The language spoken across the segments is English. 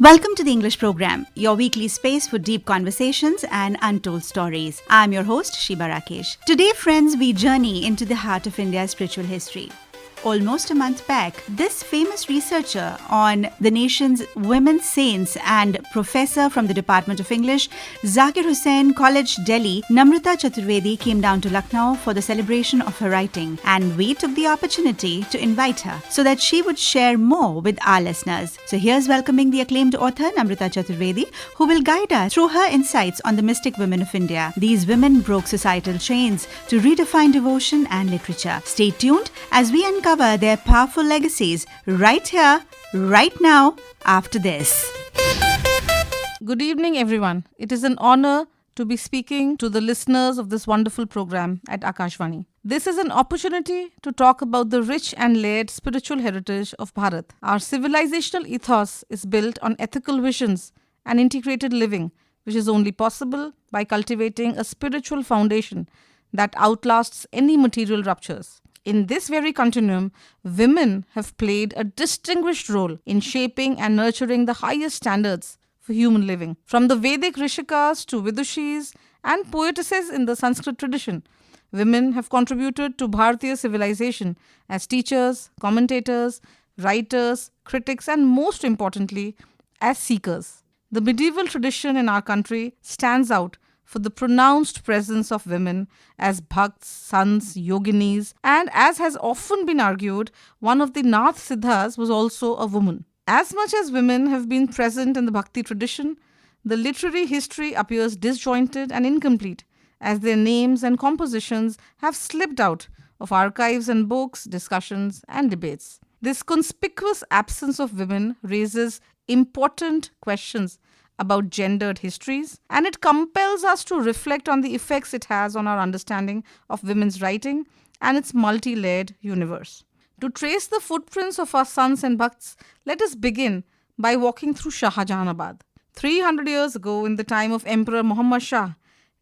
Welcome to the English program, your weekly space for deep conversations and untold stories. I'm your host, Shiba Rakesh. Today, friends, we journey into the heart of India's spiritual history. Almost a month back, this famous researcher on the nation's women saints and professor from the Department of English, Zakir Hussain College, Delhi, Namrata Chaturvedi came down to Lucknow for the celebration of her writing, and we took the opportunity to invite her so that she would share more with our listeners. So here's welcoming the acclaimed author Namrata Chaturvedi, who will guide us through her insights on the mystic women of India. These women broke societal chains to redefine devotion and literature. Stay tuned as we uncover their powerful legacies right here, right now, after this. Good evening, everyone. It is an honor to be speaking to the listeners of this wonderful program at Akashvani. This is an opportunity to talk about the rich and layered spiritual heritage of Bharat. Our civilizational ethos is built on ethical visions and integrated living, which is only possible by cultivating a spiritual foundation that outlasts any material ruptures. In this very continuum, women have played a distinguished role in shaping and nurturing the highest standards for human living. From the Vedic Rishikas to Vidushis and poetesses in the Sanskrit tradition, women have contributed to Bharatiya civilization as teachers, commentators, writers, critics, and most importantly, as seekers. The medieval tradition in our country stands out for the pronounced presence of women as bhakts, sants, yoginis, and as has often been argued, one of the Nath Siddhas was also a woman. As much as women have been present in the bhakti tradition, the literary history appears disjointed and incomplete, as their names and compositions have slipped out of archives and books, discussions, and debates. This conspicuous absence of women raises important questions about gendered histories, and it compels us to reflect on the effects it has on our understanding of women's writing and its multi-layered universe. To trace the footprints of our sons and bhakts, let us begin by walking through Shahjahanabad. 300 years ago, in the time of Emperor Muhammad Shah,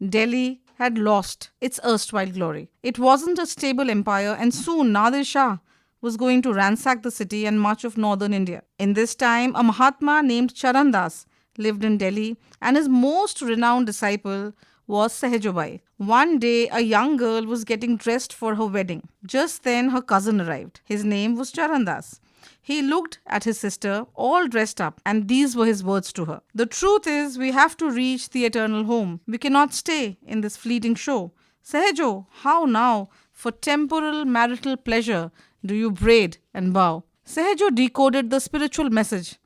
Delhi had lost its erstwhile glory. It wasn't a stable empire, and soon Nadir Shah was going to ransack the city and much of northern India. In this time, a Mahatma named Charan Das lived in Delhi, and his most renowned disciple was Sahajobai. One day, a young girl was getting dressed for her wedding. Just then, her cousin arrived. His name was Charan Das. He looked at his sister, all dressed up, and these were his words to her. The truth is, we have to reach the eternal home. We cannot stay in this fleeting show. Sahajo, how now, for temporal marital pleasure, do you braid and bow? Sahajo decoded the spiritual message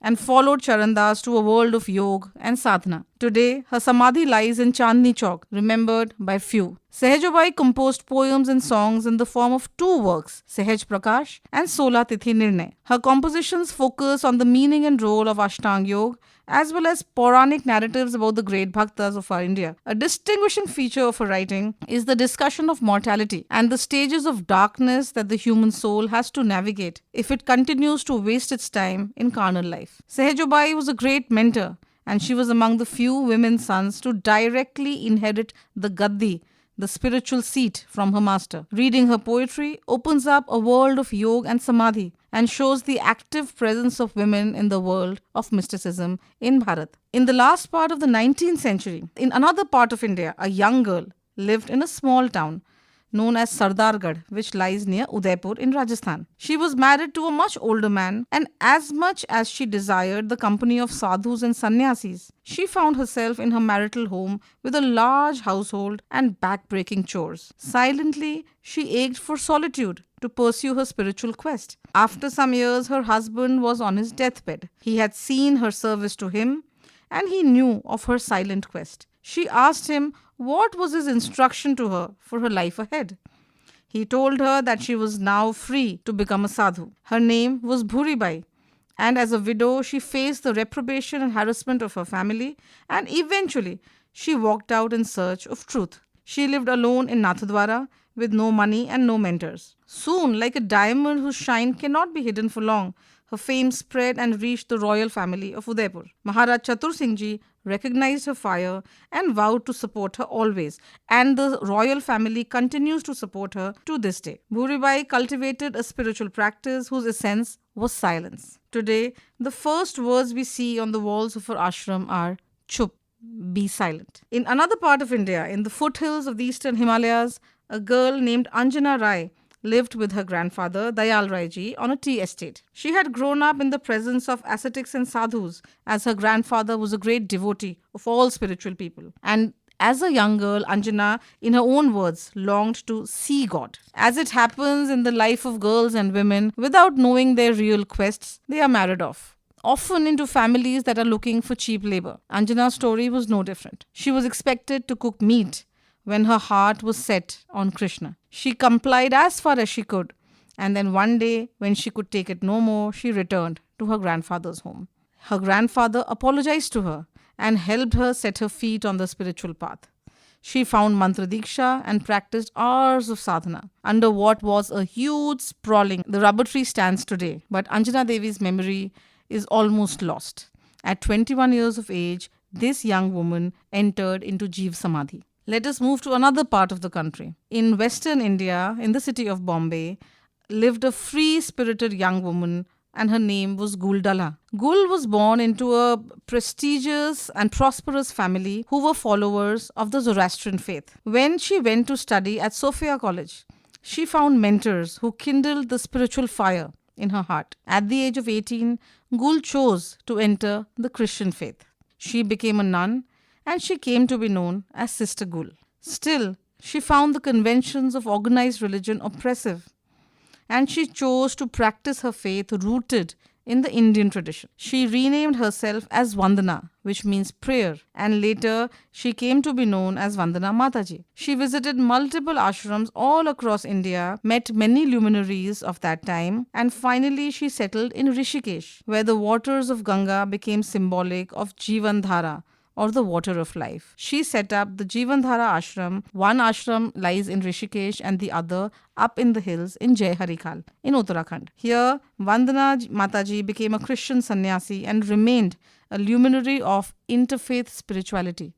and followed Charan Das to a world of yoga and sadhana. Today, her samadhi lies in Chandni Chowk, remembered by few. Sahajobai composed poems and songs in the form of two works, Sahaj Prakash and Sola Tithi Nirnay. Her compositions focus on the meaning and role of Ashtanga Yoga, as well as Puranic narratives about the great bhaktas of our India. A distinguishing feature of her writing is the discussion of mortality and the stages of darkness that the human soul has to navigate if it continues to waste its time in carnal life. Sahajobai was a great mentor, and she was among the few women sons to directly inherit the Gaddi, the spiritual seat, from her master. Reading her poetry opens up a world of yoga and samadhi and shows the active presence of women in the world of mysticism in Bharat. In the last part of the 19th century, in another part of India, a young girl lived in a small town known as Sardargarh, which lies near Udaipur in Rajasthan. She was married to a much older man, and as much as she desired the company of sadhus and sannyasis, she found herself in her marital home with a large household and back-breaking chores. Silently, she ached for solitude to pursue her spiritual quest. After some years, her husband was on his deathbed. He had seen her service to him, and he knew of her silent quest. She asked him what was his instruction to her for her life ahead. He told her that she was now free to become a sadhu. Her name was Bhuribai, and as a widow, she faced the reprobation and harassment of her family, and eventually she walked out in search of truth. She lived alone in Nathdwara with no money and no mentors. Soon, like a diamond whose shine cannot be hidden for long, her fame spread and reached the royal family of Udaipur. Maharaj Chatur Singh Ji recognized her fire and vowed to support her always, and the royal family continues to support her to this day. Bhuribai cultivated a spiritual practice whose essence was silence. Today, the first words we see on the walls of her ashram are chup, be silent. In another part of India, in the foothills of the eastern Himalayas, a girl named Anjana Rai lived with her grandfather, Dayal Rai Ji, on a tea estate. She had grown up in the presence of ascetics and sadhus, as her grandfather was a great devotee of all spiritual people. And as a young girl, Anjana, in her own words, longed to see God. As it happens in the life of girls and women, without knowing their real quests, they are married off, often into families that are looking for cheap labor. Anjana's story was no different. She was expected to cook meat when her heart was set on Krishna. She complied as far as she could, and then one day, when she could take it no more, she returned to her grandfather's home. Her grandfather apologized to her and helped her set her feet on the spiritual path. She found Mantra Diksha and practiced hours of sadhana under what was a huge, sprawling, the rubber tree stands today, but Anjana Devi's memory is almost lost. At 21 years of age, this young woman entered into Jeev Samadhi. Let us move to another part of the country. In Western India, in the city of Bombay, lived a free-spirited young woman, and her name was Gul Dalla. Gul was born into a prestigious and prosperous family who were followers of the Zoroastrian faith. When she went to study at Sophia College, she found mentors who kindled the spiritual fire in her heart. At the age of 18, Gul chose to enter the Christian faith. She became a nun, and she came to be known as Sister Gul. Still, she found the conventions of organized religion oppressive, and she chose to practice her faith rooted in the Indian tradition. She renamed herself as Vandana, which means prayer, and later she came to be known as Vandana Mataji. She visited multiple ashrams all across India, met many luminaries of that time, and finally she settled in Rishikesh, where the waters of Ganga became symbolic of Jivandhara, or the water of life. She set up the Jivandhara ashram. One ashram lies in Rishikesh and the other up in the hills in Jai Harikal in Uttarakhand. Here, Vandana Mataji became a Christian sannyasi and remained a luminary of interfaith spirituality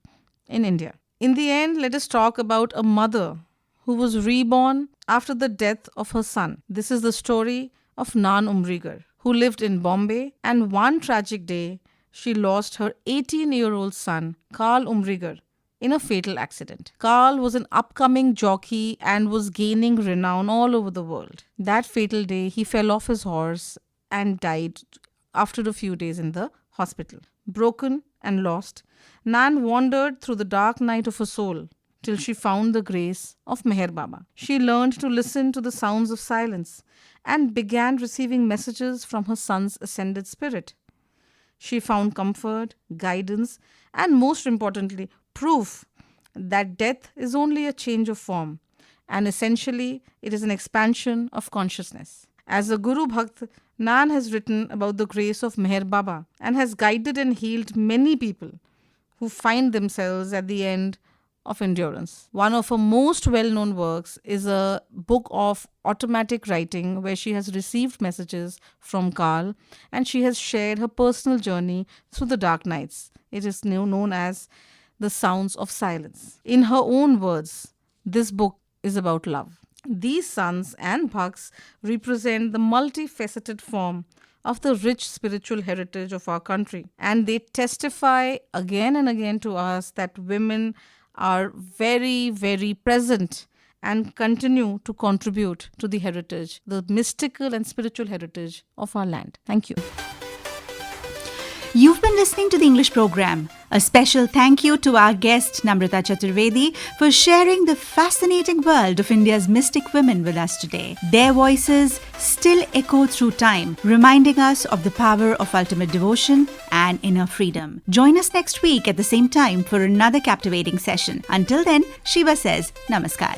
in India. In the end, let us talk about a mother who was reborn after the death of her son. This is the story of Nan Umrigar, who lived in Bombay, and one tragic day, she lost her 18-year-old son, Karl Umrigar, in a fatal accident. Karl was an upcoming jockey and was gaining renown all over the world. That fatal day, he fell off his horse and died after a few days in the hospital. Broken and lost, Nan wandered through the dark night of her soul till she found the grace of Meher Baba. She learned to listen to the sounds of silence and began receiving messages from her son's ascended spirit. She found comfort, guidance, and most importantly, proof that death is only a change of form, and essentially it is an expansion of consciousness. As a Guru Bhakt, Nan has written about the grace of Meher Baba and has guided and healed many people who find themselves at the end of endurance. One of her most well-known works is a book of automatic writing where she has received messages from Karl and she has shared her personal journey through the dark nights. It is now known as The Sounds of Silence. In her own words, this book is about love. These sons and bhakts represent the multifaceted form of the rich spiritual heritage of our country, and they testify again and again to us that women are very, very present and continue to contribute to the heritage, the mystical and spiritual heritage of our land. Thank you. You've been listening to the English program. A special thank you to our guest Namrata Chaturvedi for sharing the fascinating world of India's mystic women with us today. Their voices still echo through time, reminding us of the power of ultimate devotion and inner freedom. Join us next week at the same time for another captivating session. Until then, Shiva says, Namaskar.